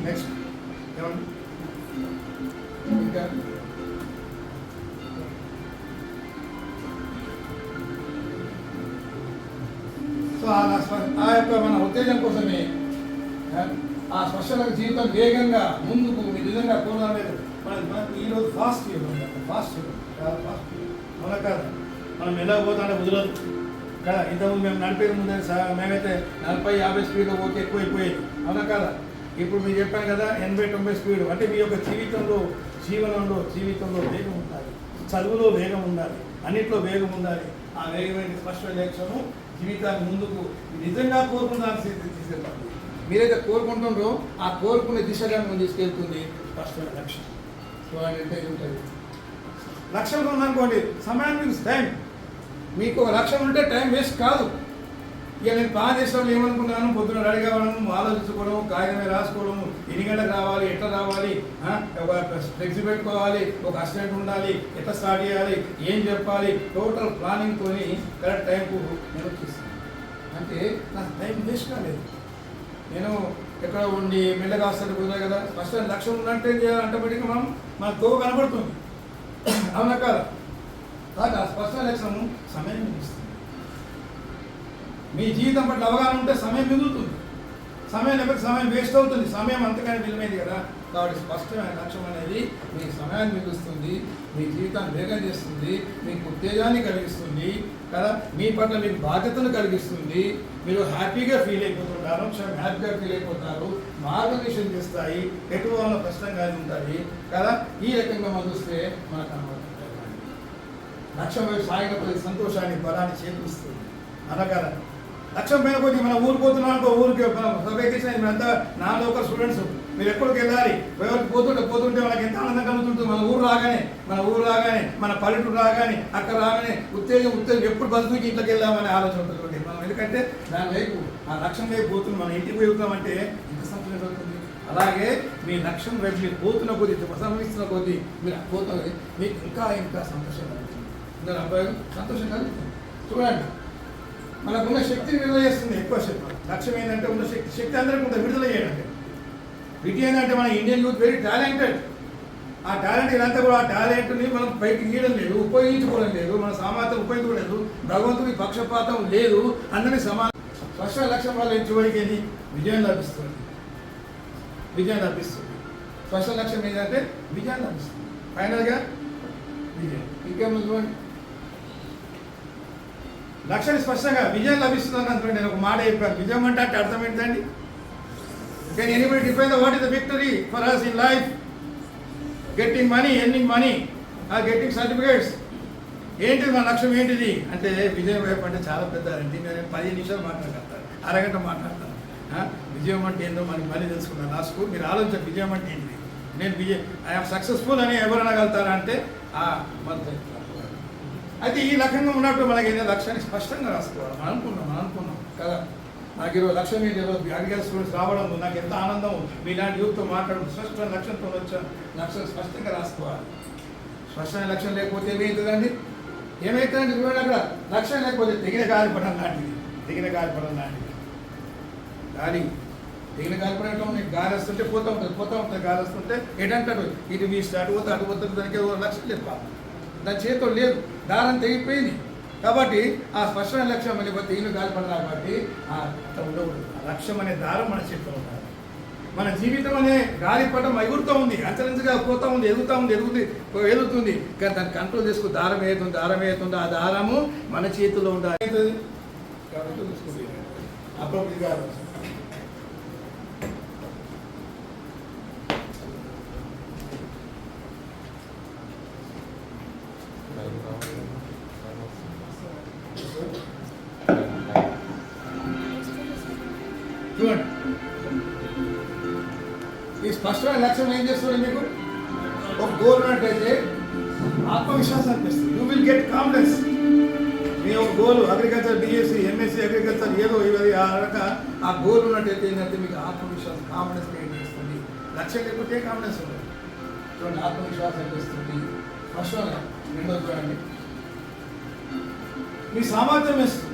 Next ఏమండి ఇంకా so ఆ యొక్క మన ఉత్తేజం కోసమే ఆ స్పష్టమైన జీవితం వేగంగా ముందుకు మీ నిజంగా కోణం లేదు. మనకి ఈరోజు ఫాస్ట్ ఫాస్ట్ చాలా ఫాస్ట్ అవునా కదా. మనం ఎలా పోతాంటే కుదరదు కదా. ఇంతకుముందు మేము నడిపేది ముందే మేమైతే 40-50 స్పీడ్లో పోతే ఎక్కువైపోయేది అవునా కదా. ఇప్పుడు మీరు చెప్పాను కదా 80-90 స్పీడ్. అంటే మీ యొక్క జీవితంలో వేగం ఉండాలి, చదువులో వేగం ఉండాలి, అన్నింటిలో వేగం ఉండాలి. ఆ వేగమైన స్పష్టమైన లక్ష్యము జీవితాన్ని ముందుకు నిజంగా కోరుకున్న దాన్ని తీసుకెళ్తాను. మీరైతే కోరుకుంటుండ్రో ఆ కోరుకునే దిశగా మనం తీసుకెళ్తుంది స్పష్టమైన లక్ష్యం. సో అంటే ఉంటుంది లక్ష్యం ఉందనుకోండి, సమయానికి టైం మీకు ఒక లక్ష్యం ఉంటే టైం వేస్ట్ కాదు. ఇక నేను ప్లాన్ చేసేవాళ్ళు ఏమనుకున్నాను, పొద్దున రెడీ కావడం, ఆలోచించుకోవడం, కాగితమే రాసుకోవడం, ఎన్ని గంటలకు రావాలి, ఎట్లా రావాలి, ఒక ఫ్లెక్సీ పెట్టుకోవాలి, ఒక అసిస్టెంట్ ఉండాలి, ఎట్లా స్టార్ట్ చేయాలి, ఏం చెప్పాలి, టోటల్ ప్లానింగ్తో కరెక్ట్ టైంకు నేను వచ్చేస్తాను. అంటే నాకు టైం వేస్ట్ కాలేదు. నేను ఎక్కడ ఉండి మెల్లగా వస్తాను కుదరదు కదా. ఫస్ట్ లక్ష్యం ఉన్నట్టు ఏం చేయాలి, ఆటోమేటిక్గా మన తో కనబడుతుంది అవునా కాదు. కాదు ఆ స్పష్టమైన లక్ష్యం సమయం మిగులుస్తుంది. మీ జీవితం పట్ల అవగాహన ఉంటే సమయం మిగులుతుంది. సమయం లేకపోతే సమయం వేస్ట్ అవుతుంది. సమయం అంతకని విలువైంది కదా. కాబట్టి స్పష్టమైన లక్ష్యం అనేది మీ సమయాన్ని మిగులుస్తుంది, మీ జీవితాన్ని వేగం చేస్తుంది, మీకు ఉత్తేజాన్ని కలిగిస్తుంది కదా. మీ పట్ల మీకు బాధ్యతను కలిగిస్తుంది. మీరు హ్యాపీగా ఫీల్ అయిపోతుంటారు, హ్యాపీగా ఫీల్ అయిపోతారు, మార్గదర్శనం చేస్తాయి, ఎటువంటి కష్టంగా ఉంటాయి కదా. ఈ రకంగా మనం చూస్తే మనకు అనుభవం లక్ష్యం వైపు సాగినప్పుడు సంతోషాన్ని బలాన్ని చేకూరుస్తుంది అనగా. లక్ష్యం పైన కొద్దిగా మనం ఊరు పోతున్నాం అనుకో, ఊరికి వెకేషన్ మేమంతా నా లోకల్ స్టూడెంట్స్ మీరు ఎక్కడికి వెళ్ళాలి, ఎవరికి పోతుంటే మనకి ఎంత ఆనందం కలుగుతుంటుంది. మన ఊరు రాగానే మన పల్లెటూరు రాగానే అక్కడ రాగానే ఉత్తేజం ఎప్పుడు బతుకుకి ఇంట్లోకి వెళ్దామనే ఆలోచన ఉంటుంది మనం. ఎందుకంటే దాని వైపు ఆ లక్ష్యం వైపు పోతున్నాం. మన ఇంటికి పోతున్నామంటే ఇంత సంతోషం అవుతుంది. అలాగే మీ లక్ష్యం వైపు మీరు పోతున్న కొద్దీ, ప్రసంగిస్తున్న కొద్దీ మీరు పోతుంది, మీకు ఇంకా సంతోషం కలుగుతుంది. అందరూ అబ్బాయి సంతోషం కలుగుతుంది. చూడండి, మనకున్న శక్తిని విడుదల చేస్తుంది. ఎక్కువ శక్తి లక్ష్యం ఏంటంటే ఉన్న శక్తి అందరికీ ఉంటుంది విడుదల చేయాలంటే. వీటి ఏంటంటే మన ఇండియన్ యూత్ వెరీ టాలెంటెడ్. ఆ టాలెంట్ ఇదంతా కూడా ఆ టాలెంట్ని మనం పైకి గీయడం లేదు, ఉపయోగించుకోవడం లేదు, మన సామర్థ్యం ఉపయోగించుకోలేదు, భగవంతుడి పక్షపాతం లేదు, అందరినీ సమానం. స్పష్ట లక్ష్యం వల్ల చివరికి ఏది విజయం లభిస్తుంది. స్పష్ట లక్ష్యం ఏంటంటే విజయం లభిస్తుంది. ఫైనల్గా విజయం. ఇంకేమో చూడండి, లక్ష్యాన్ని స్పష్టంగా విజయం లభిస్తుంది అంటే నేను ఒక మాట చెప్పాను. విజయం అంటే అర్థం ఏంటండి? Can anybody define what is the victory for us in life? Getting money, earning money, getting certificates. ఏంటిది మన లక్ష్యం? ఏంటిది అంటే విజయం వైపు అంటే చాలా పెద్ద. నేను 15 నిమిషాలు మాట్లాడతాను, అరగంట మాట్లాడతాను. విజయం అంటే ఏందో మనకి మళ్ళీ తెలుసుకున్నాను. లాస్ట్కు మీరు ఆలోచించారు విజయం అంటే ఏంటిది. నేను ఐఎమ్ సక్సెస్ఫుల్ అని ఎవరు అనగలుగుతారా అంటే అయితే ఈ లక్ష్యంగా ఉన్నప్పుడు మనకి ఏదైనా లక్ష్యాన్ని స్పష్టంగా రాసుకోవాలి. మనం అనుకున్నాం కదా. నాకు ఈరోజు లక్ష్యం ఏంటి, ఈరోజు అడిగేల్ స్టూడెంట్స్ రావడం నాకు ఎంత ఆనందం. మీలాంటి యూత్తో మాట్లాడడం స్పష్టమైన లక్ష్యంతో వచ్చాను. లక్ష్యం స్పష్టంగా రాసుకోవాలి. స్పష్టమైన లక్ష్యం లేకపోతే ఏమవుతుందండి? చూడండి, అక్కడ లక్ష్యం లేకపోతే తెగిన గాలిపడం లాంటిది. తెగిన గాలిపడటం నీకు గాలి వస్తుంటే పోతూ ఉంటుంది. గాలి వస్తుంటే ఎటంటాడు, ఇటు వీసి అటు పోతుంది. దానికి లక్ష్యం చెప్పాలి. దాని చేతితో లేదు, దారం తెగిపోయింది. కాబట్టి ఆ స్పష్టమైన లక్ష్యం లేకపోతే ఇల్లు గాలిపడదు. కాబట్టి అట్లా ఉండకూడదు. ఆ లక్ష్యం అనే దారం మన చేతిలో ఉండాలి. మన జీవితం అనే గాలిపటం ఎగురుతూ ఉంది, అంతరించగా పోతూ ఉంది, ఎదుగుతుంది. కానీ దాన్ని కంట్రోల్ చేసుకుని దారం ఏతుంది. ఆ దారము మన చేతిలో ఉండాలి. కాబట్టి చూసుకుంది అప్రోప్రియేట్గా చూడండి. ఈ స్పష్టమైన లక్ష్యం ఏం చేస్తుంది? మీకు ఒక గోల్ ఉన్నట్టయితే ఆత్మవిశ్వాసం అనిపిస్తుంది. You will get confidence. మీ ఒక goal agriculture, BSc, MSc agriculture ఏదో ఇవి ఆ గోల్ ఉన్నట్టయితే ఏంటంటే మీకు ఆత్మవిశ్వాసం, కాన్ఫిడెన్స్ క్రియేట్ చేస్తుంది. లక్ష్యం లేకపోతే కాన్ఫిడెన్స్ ఉండదు. చూడండి, ఆత్మవిశ్వాసం అనిపిస్తుంది. స్పష్టంగా రెండోది చూడండి, మీ సామర్థ్యం వేస్తుంది.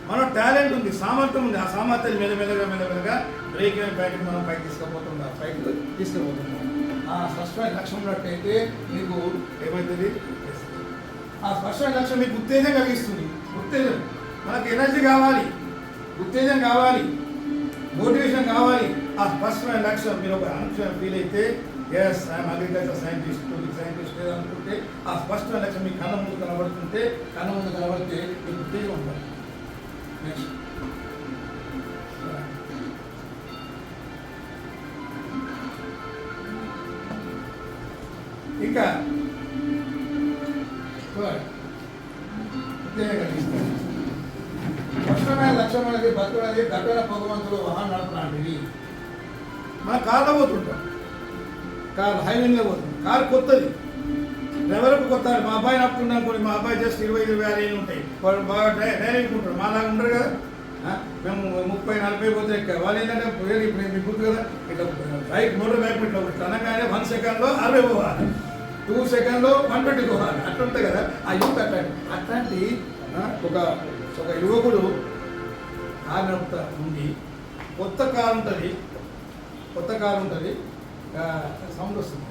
మన టాలెంట్ ఉంది, సామర్థ్యం ఉంది. ఆ సామర్థ్యాన్ని మెల్లమెల్లగా బ్రేక్ అయిన బయటకు మనం పైకి తీసుకుపోతుంటాం, పైకి తీసుకుపోతుంటాం. ఆ స్పష్టమైన లక్ష్యం ఉన్నట్టయితే మీకు ఏమవుతుంది? ఆ స్పష్టమైన లక్ష్యం మీకు ఉత్తేజం కలిగిస్తుంది. ఉత్తేజం, మనకు ఎనర్జీ కావాలి, ఉత్తేజం కావాలి, మోటివేషన్ కావాలి. ఆ స్పష్టమైన లక్ష్యం మీరు ఒక అనుక్షణం ఫీల్ అయితే ఎస్ ఐఎమ్ అగ్రికల్చర్ సైంటిస్ట్ అనుకుంటే ఆ స్పష్టమైన లక్ష్యం మీ కళ్ళ ముందు కనబడుతుంటే, కళ్ళ ముందు కనబడితే మీకు ఉత్తేజం ఉంటుంది. నెక్స్ట్ ఇంకా ఉత్తేజం కలిగిస్తుంది. స్పష్టమైన లక్ష్యం అనేది బతుకున్నది దట్టన భగవంతుడు వాహనం నడపలాంటివి. మనం కార్లో పోతుంటాం, కారు హైవేలో పోతుంది, కారు కొత్తది, డ్రైవర్కు కొత్త. మా అబ్బాయి నడుపుతున్నాం కొన్ని, మా అబ్బాయి జస్ట్ 20-20 ఏళ్ళు ఉంటాయి, వాళ్ళు బాగా డ్రైవింగ్ ఉంటారు, మాలాగా ఉండరు కదా. మేము 30-40 పోతే ఎక్కారు. వాళ్ళు ఏంటంటే ఇప్పుడు మీకు గుర్తు కదా, ఇట్లా బైక్ మోటార్ బైక్ ఇట్లా అనగానే 1 సెకండ్లో 60 పోవాలి, 2 సెకండ్లో 120 పోవాలి, అట్లా ఉంటుంది కదా. ఆ యూత్ అట్లాంటి ఒక యువకుడు కారు నడుపుతా ఉండి, కొత్త కారు ఉంటుంది, సౌండ్ వస్తుంది,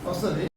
వస్తుంది.